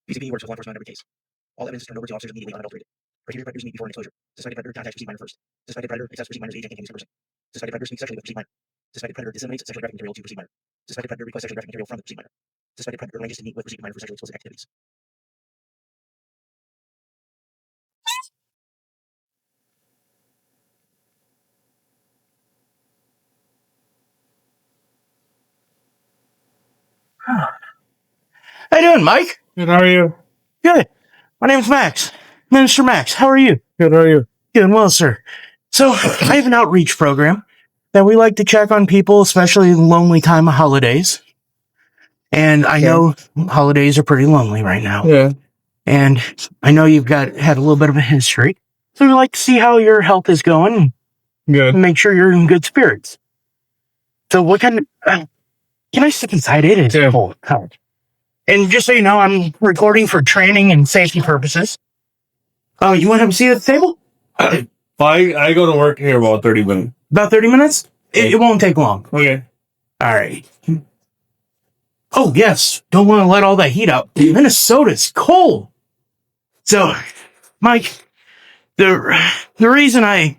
PCP works with law enforcement on every case. All evidence is turned over to officers immediately unadulterated. Criteria predators meet before an exposure. Suspected predator contacts perceived minor first. Suspected predator accepts perceived minor's age and can use person. Suspected predator speaks sexually with perceived minor. Suspected predator disseminates sexually graphic material to perceived minor. Suspected predator requests sexually graphic material from the perceived minor. Suspected predator arranges to meet with perceived minor for sexually explicit activities. How you doing, Mike? Good, how are you? Good. My name's Max. Minister Max. How are you? Good, how are you? Doing well, sir. So, I have an outreach program that we like to check on people, especially in the lonely time of holidays. And I know holidays are pretty lonely right now. Yeah. And I know you've had a little bit of a history. So we like to see how your health is going Good. and make sure you're in good spirits. So what kind of... can I step inside? It is cold. And just so you know, I'm recording for training and safety purposes. Oh, you want to have a seat at the table? I go to work here about 30 minutes. About 30 minutes? It won't take long. Okay. All right. Oh, yes. Don't want to let all that heat out. Minnesota's cold. So, Mike, the reason I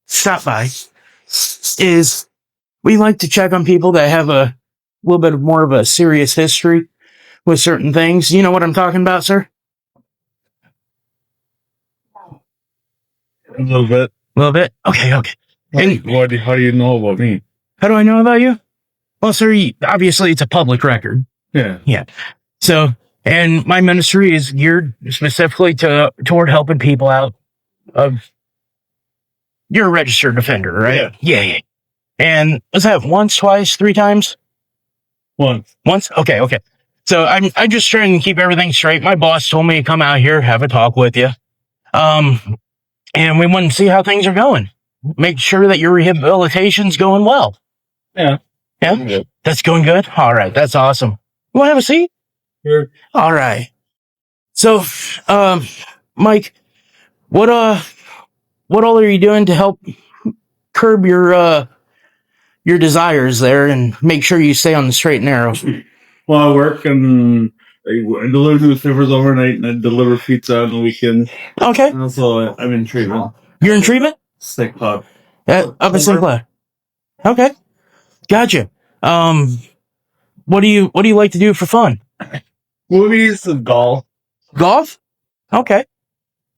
stopped by is we like to check on people that have a little bit more of a serious history with certain things. You know what I'm talking about, sir? A little bit. A little bit? Okay. And How do you know about me? how do I know about you? Well, sir, obviously it's a public record. Yeah. So, and my ministry is geared specifically toward helping people out of... You're a registered offender, right? Yeah. And was that once, twice, 3 times? Once? Okay. So I'm just trying to keep everything straight. My boss told me to come out here, have a talk with you. And we want to see how things are going. Make sure that your rehabilitation's going well. Yeah. Yeah? That's going good? All right. That's awesome. You want to have a seat? Sure. All right. So, Mike, what all are you doing to help curb your desires there and make sure you stay on the straight and narrow? Well, I work and I deliver newspapers overnight and I deliver pizza on the weekends. Okay. And also, I'm in treatment. You're in treatment? Sick pub. Up in St. Clair. Okay. Gotcha. What do you like to do for fun? Movies and golf. Golf? Okay.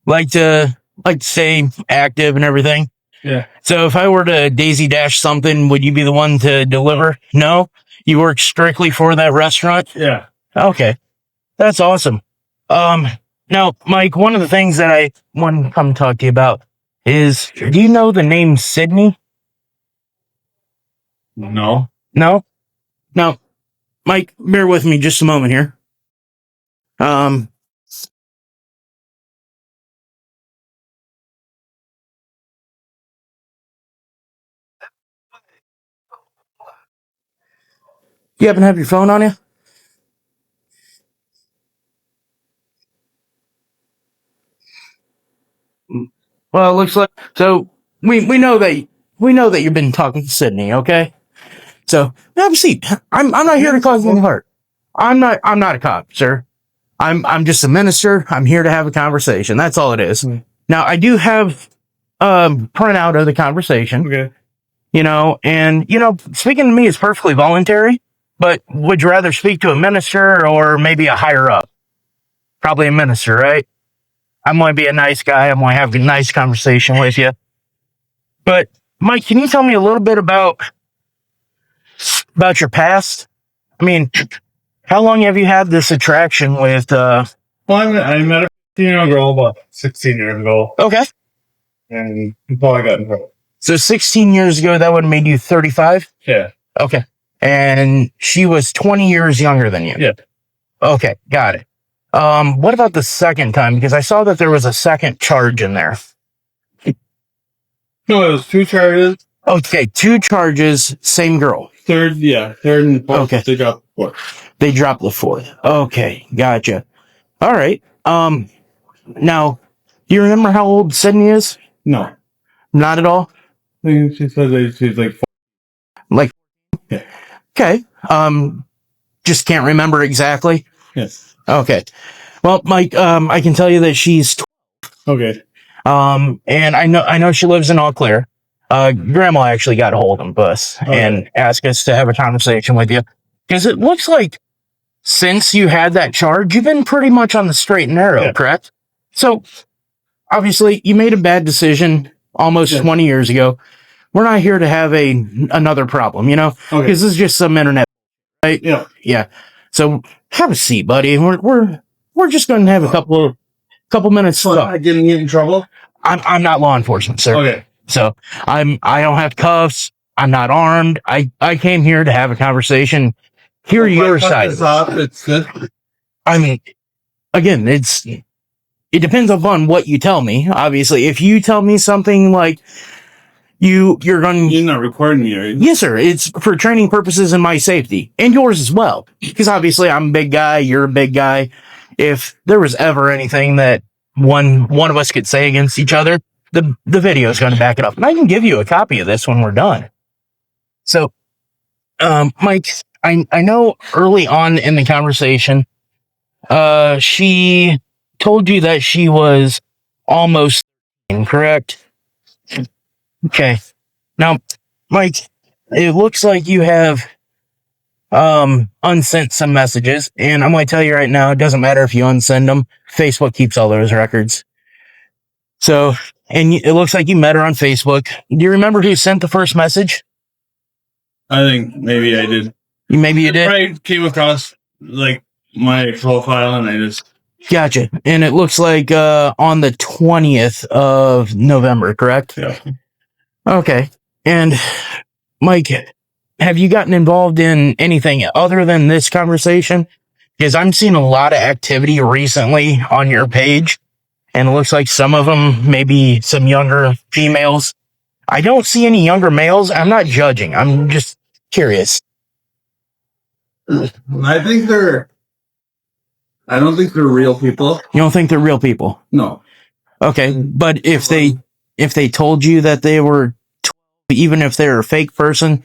Like to stay active and everything? Yeah. So if I were to daisy dash something, would you be the one to deliver? No? You work strictly for that restaurant? Yeah. Okay. That's awesome. Now, Mike, one of the things that I want to come talk to you about is, do you know the name Sydney? No. No? Now, Mike, bear with me just a moment here. You happen to have your phone on you? Well, it looks like, so we know that you've been talking to Sydney, okay? So have a seat. I'm not here to cause any hurt. I'm not a cop, sir. I'm just a minister. I'm here to have a conversation. That's all it is. Now I do have printout of the conversation. Okay. And speaking to me is perfectly voluntary, but would you rather speak to a minister or maybe a higher up? Probably a minister, right? I'm going to be a nice guy. I'm going to have a nice conversation with you. But Mike, can you tell me a little bit about your past? I mean, how long have you had this attraction with, Well, I met a 15-year-old girl about 16 years ago. Okay. And before I got in trouble. So 16 years ago, that would have made you 35? Yeah. Okay. And she was 20 years younger than you? Yeah. Okay, got it. What about the second time? Because I saw that there was a second charge in there. No, it was 2 charges. Okay, 2 charges, same girl. Third and fourth. Okay. They dropped the fourth. They dropped the 4th. Okay, gotcha. All right. Now, do you remember how old Sydney is? No. Not at all? I think she said that she's like 4. Like, Yeah. okay. Just can't remember exactly. Yes. Okay. Well, Mike, I can tell you that she's Okay. and I know she lives in Eau Claire. Grandma actually got a hold of us and asked us to have a conversation with you because it looks like since you had that charge, you've been pretty much on the straight and narrow, correct? So obviously, you made a bad decision almost 20 years ago. We're not here to have another problem, you know, because this is just some internet, right? Yeah. Yeah. So have a seat, buddy. We're just going to have a couple minutes. So am I getting you in trouble? I'm not law enforcement, sir. Okay. So I don't have cuffs. I'm not armed. I came here to have a conversation. Hear your side. It's good. I mean, again, it depends upon what you tell me. Obviously, if you tell me something like you're not recording me, right? Yes, sir. It's for training purposes and my safety and yours as well. Because obviously I'm a big guy. You're a big guy. If there was ever anything that one of us could say against each other, the video is going to back it up. And I can give you a copy of this when we're done. So, Mike, I know early on in the conversation, she told you that she was almost correct. Okay. Now, Mike, it looks like you have unsent some messages, and I'm going to tell you right now, it doesn't matter if you unsend them. Facebook keeps all those records. So, and it looks like you met her on Facebook. Do you remember who sent the first message? I think maybe I did. Maybe you did? I came across like my profile and I just... Gotcha. And it looks like on the 20th of November, correct? Yeah. Okay. And Mike, have you gotten involved in anything other than this conversation? Because I'm seeing a lot of activity recently on your page, and it looks like some of them maybe some younger females. I don't see any younger males. I'm not judging. I'm just curious. I don't think they're real people. You don't think they're real people? No. Okay, but if they told you that they were, even if they're a fake person,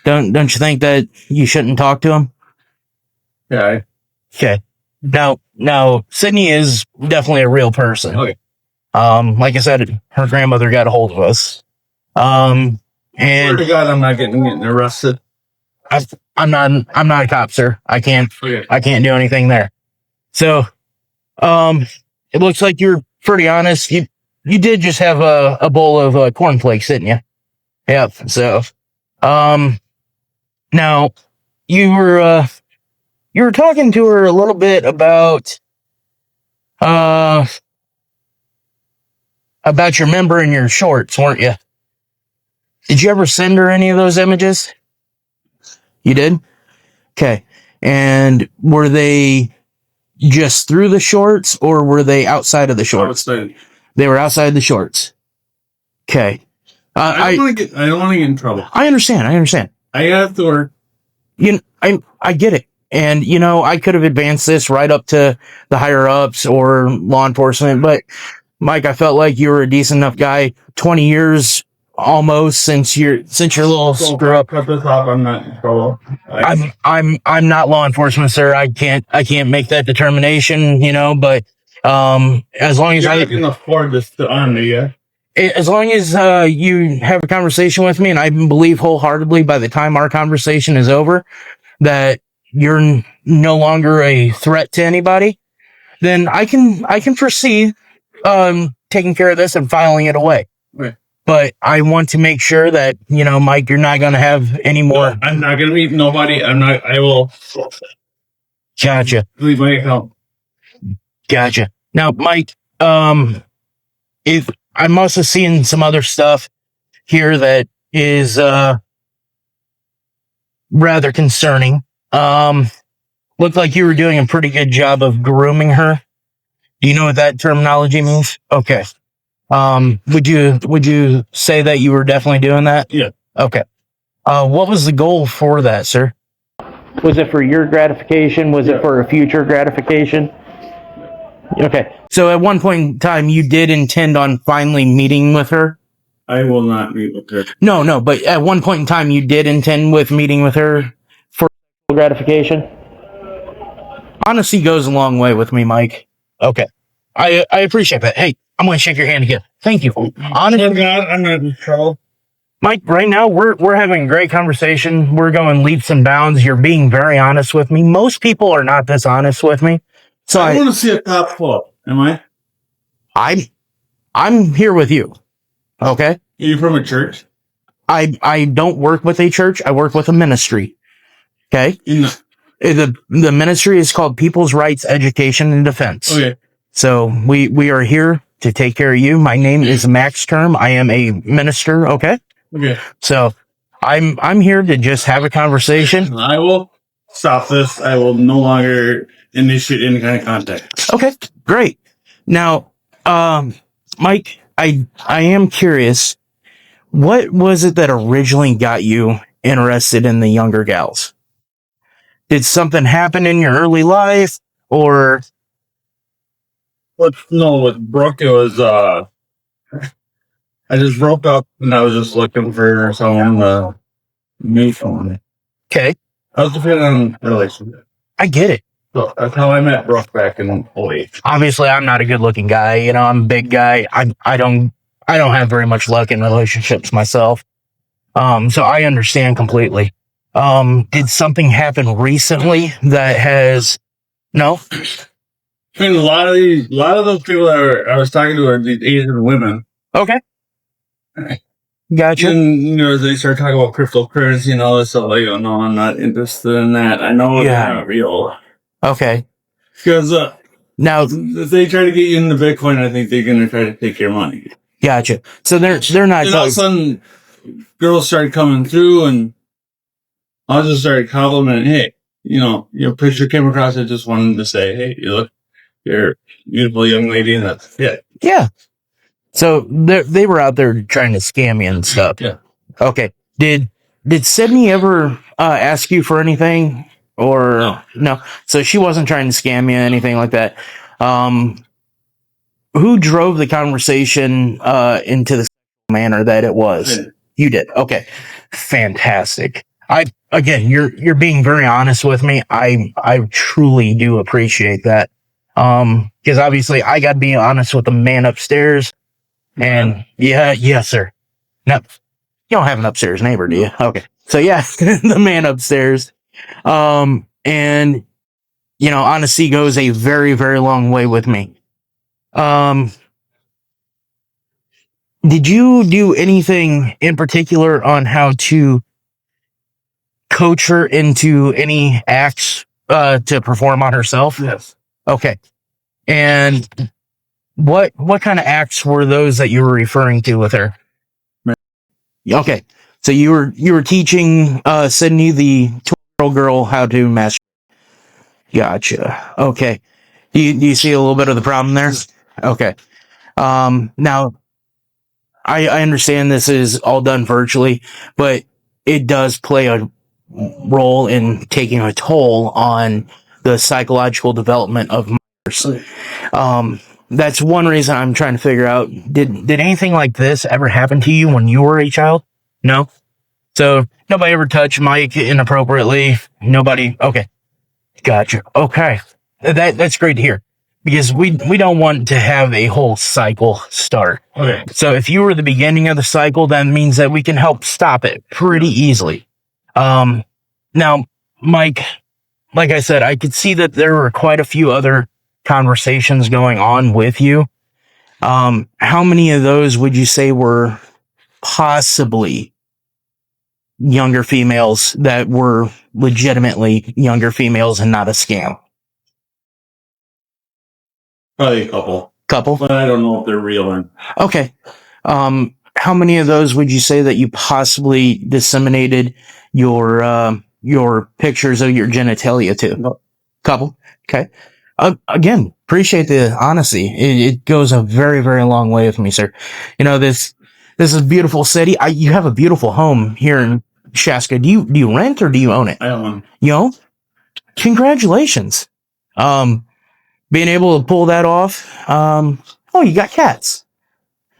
don't you think that you shouldn't talk to them? Yeah. Okay. Now, Sydney is definitely a real person. Okay. Like I said, her grandmother got a hold of us. And swear to God, I'm not getting arrested. I'm not a cop, sir. I can't do anything there. So, it looks like you're pretty honest. You did just have a bowl of cornflakes, didn't you? Yep. So, now you were talking to her a little bit about your member in your shorts, weren't you? Did you ever send her any of those images? You did? Okay. And were they just through the shorts or were they outside of the shorts? Outside. They were outside the shorts. Okay. I don't want to get in trouble. I understand. I have to work. I get it. And, I could have advanced this right up to the higher ups or law enforcement, but Mike, I felt like you were a decent enough guy. 20 years almost since your little screw up. Cut this off. I'm not in trouble. I'm not law enforcement, sir. I can't make that determination, but as long as I can afford this to honor you. As long as you have a conversation with me, and I believe wholeheartedly by the time our conversation is over that you're no longer a threat to anybody, then I can proceed taking care of this and filing it away. Right. But I want to make sure that, Mike, you're not going to have any more. No, I'm not going to meet nobody. I will. Gotcha. Leave my account. Gotcha. Now, Mike, if I'm also seeing some other stuff here that is rather concerning. Looked like you were doing a pretty good job of grooming her. Do you know what that terminology means? Okay. Would you say that you were definitely doing that? Yeah. Okay. What was the goal for that, sir? Was it for your gratification? Was it for a future gratification? Okay. So at one point in time, you did intend on finally meeting with her? I will not meet with her. No, but at one point in time, you did intend with meeting with her for gratification? honesty goes a long way with me, Mike. Okay. I appreciate that. Hey, I'm going to shake your hand again. Thank you. Honestly, God, I'm not in trouble. Mike, right now we're having a great conversation. We're going leaps and bounds. You're being very honest with me. Most people are not this honest with me. So I want to see a cop pull. Am I? I'm here with you. Okay? Are you from a church? I don't work with a church. I work with a ministry. Okay? No. The ministry is called People's Rights Education and Defense. Okay. So we are here to take care of you. My name is Max Term. I am a minister. Okay? Okay. So I'm here to just have a conversation. I will stop this. I will no longer initiate any kind of contact. Okay, great. Now, Mike, I am curious. What was it that originally got you interested in the younger gals? Did something happen in your early life, or No, with Brooke, it was I just broke up and I was just looking for someone to meet someone. okay? I was depending on a relationship. I get it. So that's how I met Brooke back in 08. Obviously, I'm not a good-looking guy. You know, I'm a big guy. I don't have very much luck in relationships myself. So I understand completely. Did something happen recently that has no? I mean, a lot of those people that I was talking to are these Asian women. Okay. Gotcha. And, they start talking about cryptocurrency and all this stuff. Like, oh, no, I'm not interested in that. I know it's not real. Okay. Because now, if they try to get you into Bitcoin, I think they're going to try to take your money. Gotcha. So they're not. And all of a sudden, girls started coming through, and I just started complimenting. Hey, your picture came across. I just wanted to say, hey, you're a beautiful young lady, and that's it. Yeah. So they were out there trying to scam you and stuff. Yeah. Okay. Did Sydney ever ask you for anything, or no? So she wasn't trying to scam you, anything like that. Who drove the conversation into the manner that it was? Yeah. You did. Okay. Fantastic. You're being very honest with me. I truly do appreciate that. Because obviously I got to be honest with the man upstairs. And yes, sir. No, you don't have an upstairs neighbor, do you? Okay. So yeah, the man upstairs. And honesty goes a very, very long way with me. Did you do anything in particular on how to coach her into any acts to perform on herself? Yes. Okay. And what kind of acts were those that you were referring to with her? Okay. So you were teaching Sydney, the 12-year-old girl, how to masturbate. Gotcha. Okay. Do you see a little bit of the problem there? Okay. Now I understand this is all done virtually, but it does play a role in taking a toll on the psychological development of minors. That's one reason I'm trying to figure out, did anything like this ever happen to you when you were a child? No? So nobody ever touched Mike inappropriately? Nobody? Okay. Gotcha. Okay. That's great to hear, because we don't want to have a whole cycle start. Okay. So if you were the beginning of the cycle, that means that we can help stop it pretty easily. Now, Mike, like I said, I could see that there were quite a few other conversations going on with you. How many of those would you say were possibly younger females that were legitimately younger females and not a scam? Probably a couple. Couple? But I don't know if they're real or not. Okay. How many of those would you say that you possibly disseminated your pictures of your genitalia to? Couple. Okay. Again, appreciate the honesty. It goes a very, very long way with me, sir. This is a beautiful city. You have a beautiful home here in Chaska. Do you rent or do you own it? I own. You own? Congratulations. Being able to pull that off. You got cats.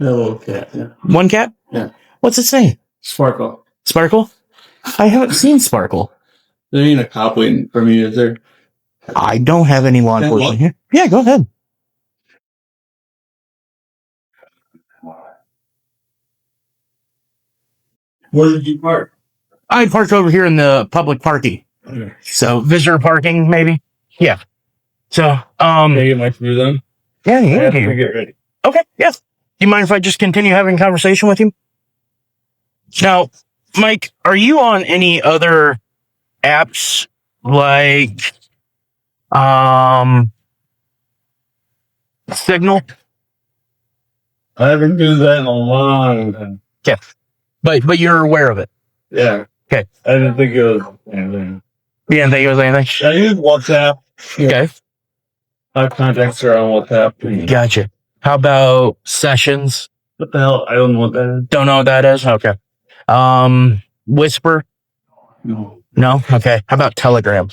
A little cat, yeah. One cat? Yeah. What's its name? Sparkle. Sparkle? I haven't seen Sparkle. There ain't a cop waiting for me, is there? I don't have any law Okay, enforcement here. Yeah, go ahead. Where did you park? I parked over here in the public parking. Okay. So visitor parking, maybe. Yeah. So, Can I get my shoes on? yeah, I you have can. to get ready. Okay, yeah. Do you mind if I just continue having a conversation with you? Now, Mike, are you on any other apps like Signal? I haven't used that in a long time. Yeah. But you're aware of it. Yeah. Okay. I didn't think it was anything. You didn't think it was anything? I use WhatsApp. Okay. My contacts are on WhatsApp. Gotcha. How about Sessions? What the hell? I don't know what that is. Don't know what that is? Okay. Whisper? No. No? Okay. How about Telegram?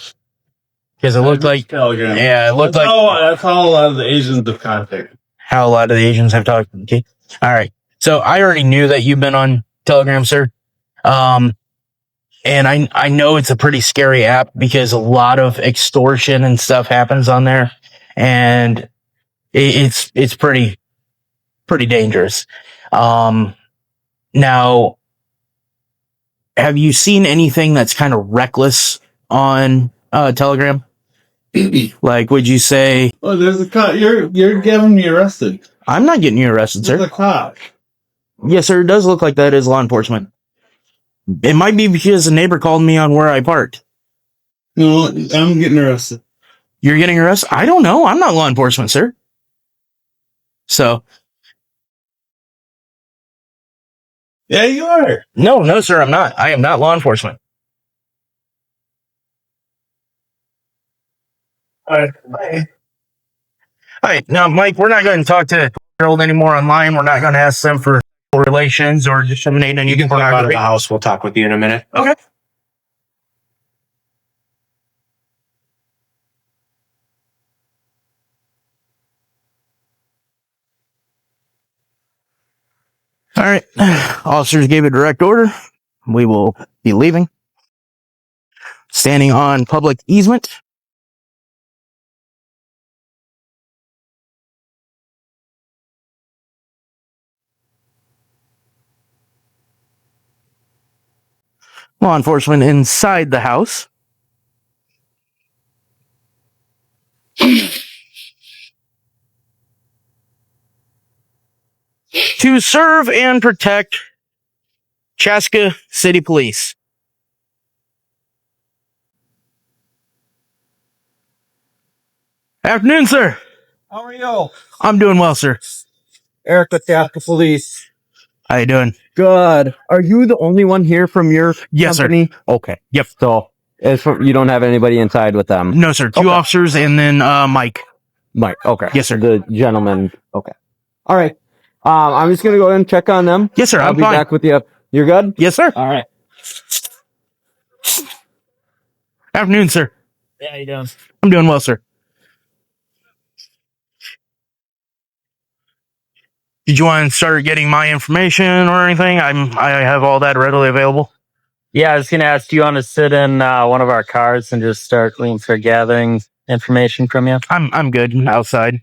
Because it looked like, Telegram. yeah, it looked That's like that's how a lot of the Asians have contacted. how a lot of the Asians have talked. Okay. All right. So I already knew that you've been on Telegram, sir. And I know it's a pretty scary app because a lot of extortion and stuff happens on there, and it's pretty dangerous. Now, have you seen anything that's kind of reckless on Telegram? Like, would you say? Oh, there's a cop. You're getting me arrested. I'm not getting you arrested, sir. There's a cop. Yes, sir. It does look like that is law enforcement. It might be because a neighbor called me on where I parked. No, I'm getting arrested. You're getting arrested? I don't know. I'm not law enforcement, sir. So. Yeah, you are. No, sir, I'm not. I am not law enforcement. All right. All right. Now, Mike, we're not going to talk to a 12-year-old anymore online. We're not going to ask them for relations or disseminate any. You can come out of the house. We'll talk with you in a minute. Okay. All right. Officers gave a direct order. We will be leaving. Standing on public easement. Law enforcement inside the house. To serve and protect Chaska City Police. Afternoon, sir. How are you? I'm doing well, sir. Eric with Chaska Police. How you doing? Good. Are you the only one here from your Yes, company? sir. Okay. Yep. So you don't have anybody inside with them? No, sir. Two Okay. officers and then Mike. Mike. Okay. Yes, sir. The gentleman. Okay. All right. I'm just going to go ahead and check on them. Yes, sir. I'll I'm be fine. back with you. You're good? Yes, sir. All right. Afternoon, sir. Yeah, how you doing? I'm doing well, sir. Did you want to start getting my information or anything? I have all that readily available. Yeah, I was going to ask, do you want to sit in one of our cars and just start gathering information from you? I'm good outside.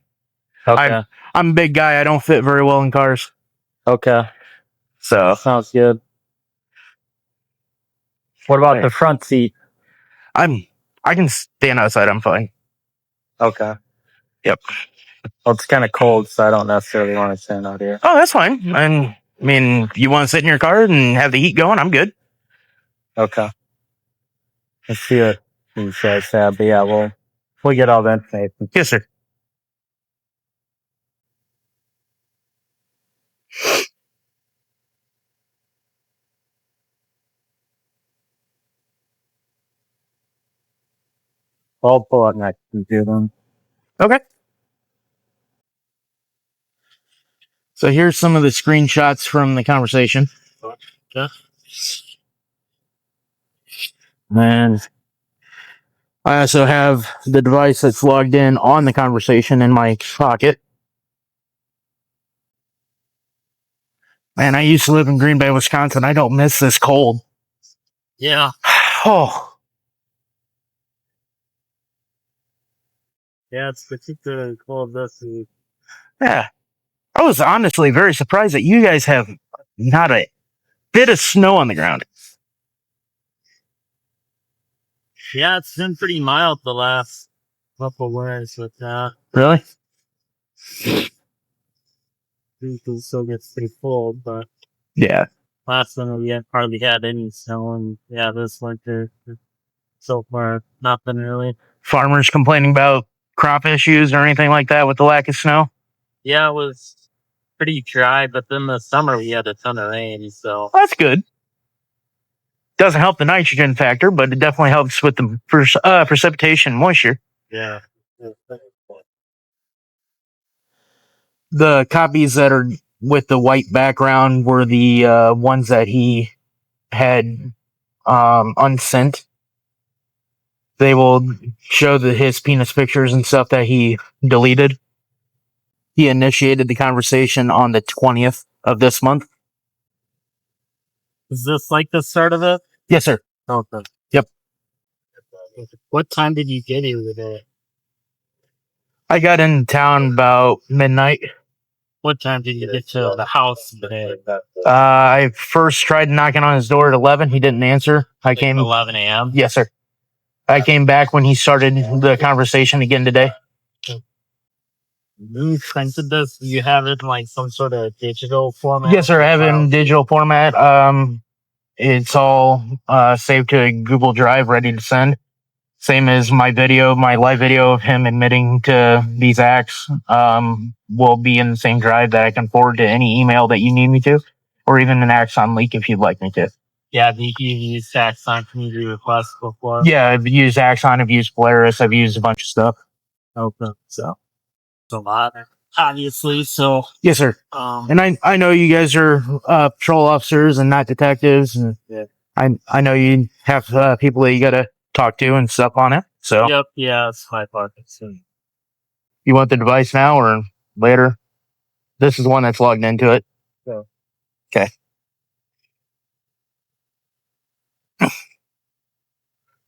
Okay. I'm a big guy. I don't fit very well in cars. Okay. So Sounds good. What about the front seat? I can stand outside. I'm fine. Okay. Yep. Well, it's kind of cold, so I don't necessarily want to stand out here. Oh, that's fine. And I mean, you want to sit in your car and have the heat going? I'm good. Okay. Let's see what you guys have. But yeah, we'll get all the information. Yes, sir. I'll pull out my computer. Okay. So here's some of the screenshots from the conversation. Okay. And I also have the device that's logged in on the conversation in my pocket. Man, I used to live in Green Bay, Wisconsin. I don't miss this cold. Yeah. Oh. Yeah, it's particularly cold this week. Yeah. I was honestly very surprised that you guys have not a bit of snow on the ground. Yeah, it's been pretty mild the last couple of winters with that. Really? It still gets pretty cold, but Yeah. last winter we hardly had any snow, and yeah, this winter so far nothing really. Farmers complaining about crop issues or anything like that with the lack of snow? Yeah, it was pretty dry, but then the summer we had a ton of rain, so Well, that's good. Doesn't help the nitrogen factor, but it definitely helps with the precipitation moisture. yeah. The copies that are with the white background were the ones that he had unsent. They will show his penis pictures and stuff that he deleted. He initiated the conversation on the 20th of this month. Is this like the start of it? Yes, sir. Okay. Yep. What time did you get here today? I got in town about midnight. What time did you get to the house today? I first tried knocking on his door at 11. He didn't answer. I came 11 a.m. Yes, sir. I came back when he started the conversation again today. You printed this? Do you have it in like some sort of digital format? Yes, sir. I have it in digital format. It's all saved to a Google Drive, ready to send. Same as my live video of him admitting to these acts, will be in the same drive that I can forward to any email that you need me to, or even an Axon leak if you'd like me to. Yeah, I think you've used Axon Community Request before. Yeah, I've used Axon, I've used Polaris, I've used a bunch of stuff. Okay. So, it's a lot, obviously. So, Yes, sir. And I know you guys are patrol officers and not detectives, and yeah. I know you have people that you got to talk to and stuff on it. So, Yep, yeah, it's my pocket soon. You want the device now or later? This is the one that's logged into it. Yeah. Okay.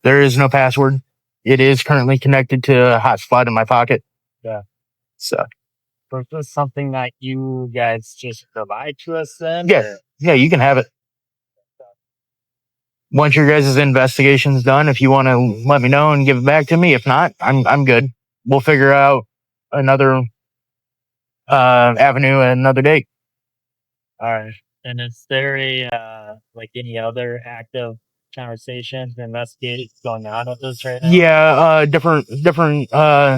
There is no password. It is currently connected to a hotspot in my pocket. Yeah. So. Is this something that you guys just provide to us then? Yeah. Yeah, you can have it. Once your guys' investigation's done, if you want to let me know and give it back to me. If not, I'm good. We'll figure out another avenue at another date. All right. And is there like any other active conversations, investigations going on with this right now? Yeah, different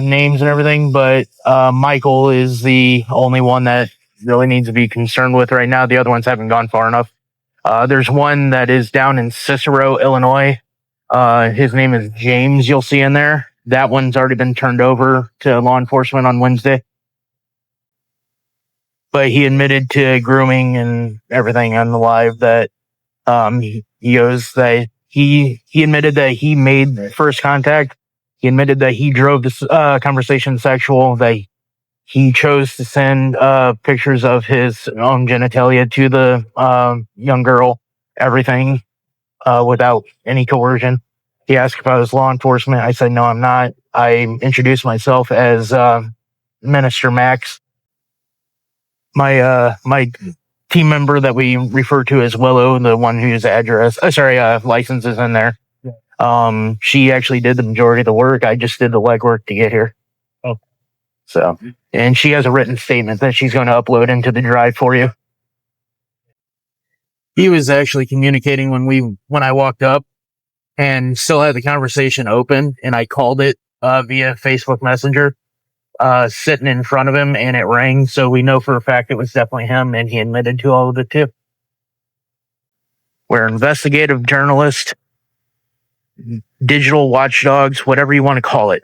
names and everything, but Michael is the only one that really needs to be concerned with right now. The other ones haven't gone far enough. There's one that is down in Cicero, Illinois. His name is James. You'll see in there. That one's already been turned over to law enforcement on Wednesday. But he admitted to grooming and everything on the live that he goes that he admitted that he made first contact. He admitted that he drove this conversation sexual, that he chose to send pictures of his own genitalia to the young girl, everything without any coercion. He asked if I was law enforcement. I said, no, I'm not. I introduced myself as Minister Max. My team member that we refer to as Willow, the one whose license is in there. Yeah. She actually did the majority of the work. I just did the legwork to get here. Oh. So, and she has a written statement that she's going to upload into the drive for you. He was actually communicating when I walked up and still had the conversation open, and I called it via Facebook Messenger. Sitting in front of him, and it rang, so we know for a fact it was definitely him, and he admitted to all of it too. We're investigative journalists, digital watchdogs, whatever you want to call it.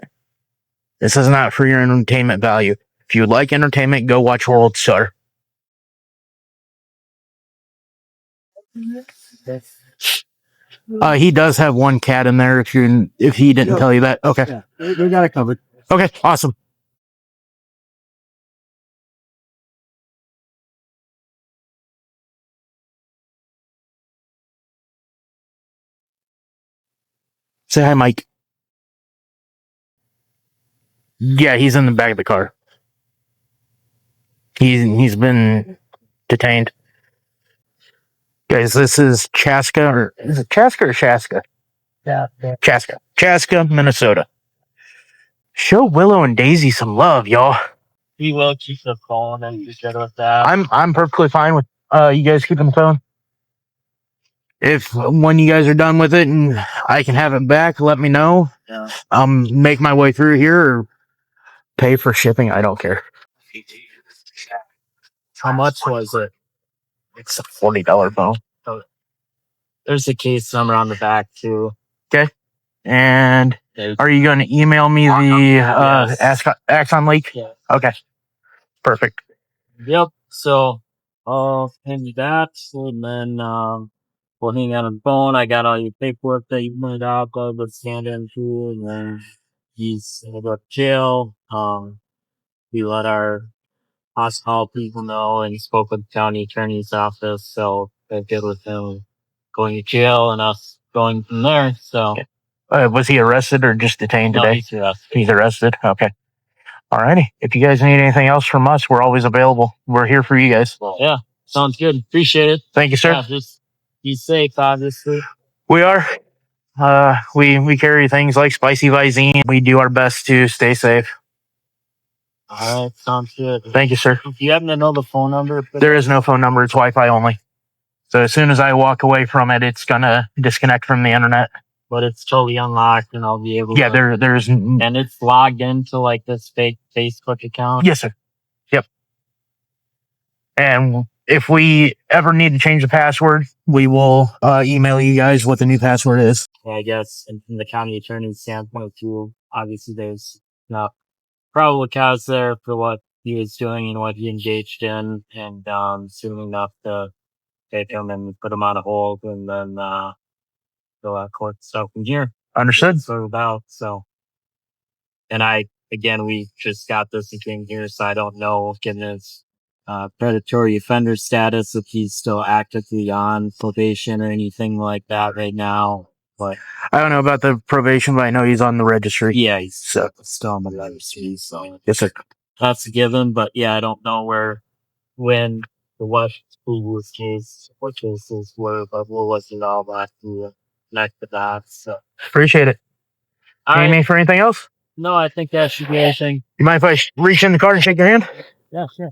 This is not for your entertainment value. If you would like entertainment, go watch World Star. He does have one cat in there. If he didn't tell you that, okay. Yeah, we got it covered. Okay, awesome. Say hi, Mike. Yeah, he's in the back of the car. He's been detained. Guys, this is Chaska, or is it Chaska or Shaska? Yeah. Chaska, Minnesota. Show Willow and Daisy some love, y'all. We will keep the phone and be good with that. I'm perfectly fine with you guys keeping the phone. If when you guys are done with it and I can have it back, let me know. Yeah. Make my way through here or pay for shipping. I don't care. How much was it? It's a $40 phone. There's a case number on the back too. Okay. And are you going to email me the Axon leak? Yeah. Okay. Perfect. Yep. So I'll send you that, and then we'll hang out on the phone. I got all your paperwork that you printed out. Go to stand in too, and then he's gonna go to jail. We let our hospital people know, and spoke with the county attorney's office, so they're good with him going to jail and us going from there. So, was he arrested or just detained no, today? he's arrested. He's arrested. Okay. Alrighty. If you guys need anything else from us, we're always available. We're here for you guys. Yeah, sounds good. Appreciate it. Thank you, sir. Yeah, just be safe, obviously. We are. We carry things like spicy Visine. We do our best to stay safe. All right, sounds good. Thank you, sir. If you happen to know the phone number, There is no phone number. It's Wi-Fi only. So as soon as I walk away from it, it's gonna disconnect from the internet. but it's totally unlocked, and I'll be able. Yeah, to, there's. and it's logged into like this fake Facebook account. Yes, sir. Yep. And if we ever need to change the password, we will email you guys what the new password is. Yeah, I guess, and from the county attorney's standpoint too, obviously there's not probable cause there for what he was doing and what he engaged in, and soon enough to take him and put him on a hold, and then go out court stuff from here. Understood. Sort of out. So, and we just got this thing here, so I don't know, given his predatory offender status, if he's still actively on probation or anything like that right now. But I don't know about the probation, but I know he's on the registry. yeah, he's still on the registry. So Yes, sir. that's a given. But yeah, I don't know when, what cases were, but we'll listen to all that to connect the dots. So Appreciate it. all Need right. me for anything else? No, I think that should be everything. You mind if I reach in the car and shake your hand? Yeah, sure.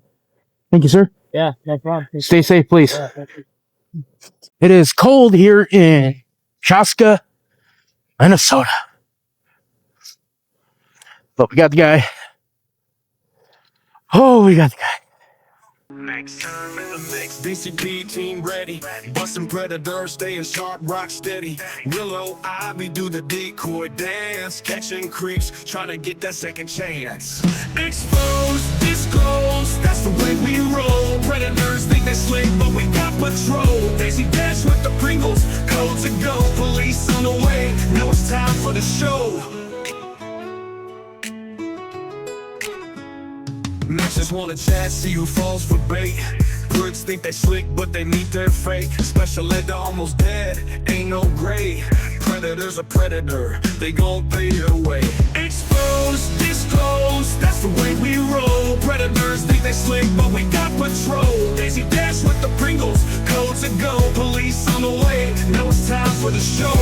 Thank you, sir. Yeah, no problem. Stay safe, please. Yeah, thank you. It is cold here in Chaska, Minnesota. But we got the guy. Oh, we got the guy. Next time in the mix, DCP team ready. Bustin' predators, staying sharp, rock steady. Willow Ivy do the decoy dance, catching creeps, trying to get that second chance. Exposed, disclosed, that's the way we roll. Predators think they slick, but we got patrol. Daisy dash with the Pringles, codes to go. Police on the way, now it's time for the show. Matches wanna chat, see who falls for bait. Crooks think they slick, but they meet their fate. Special ed almost dead, ain't no gray. Predator's a predator, they gon' pay their way. Exposed, disclosed, that's the way we roll. Predators think they slick, but we got patrol. Daisy dash with the Pringles, codes to go. Police on the way, now it's time for the show.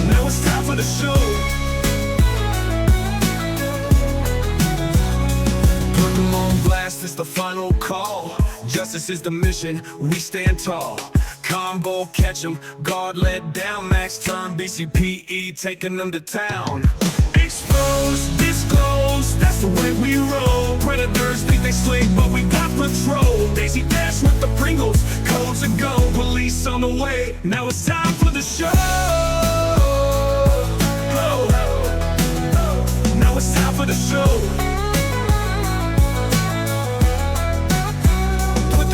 Now it's time for the show. Put them on blast, it's the final call. Justice is the mission, we stand tall. Combo catch 'em, guard let down. Max turn BCPE, taking them to town. Exposed, disclosed, that's the way we roll. Predators think they slick, but we got patrol. Daisy dash with the Pringles, codes to go. Police on the way, now it's time for the show. Now it's time for the show.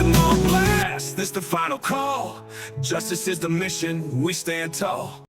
On blast, this the final call. Justice is the mission, we stand tall.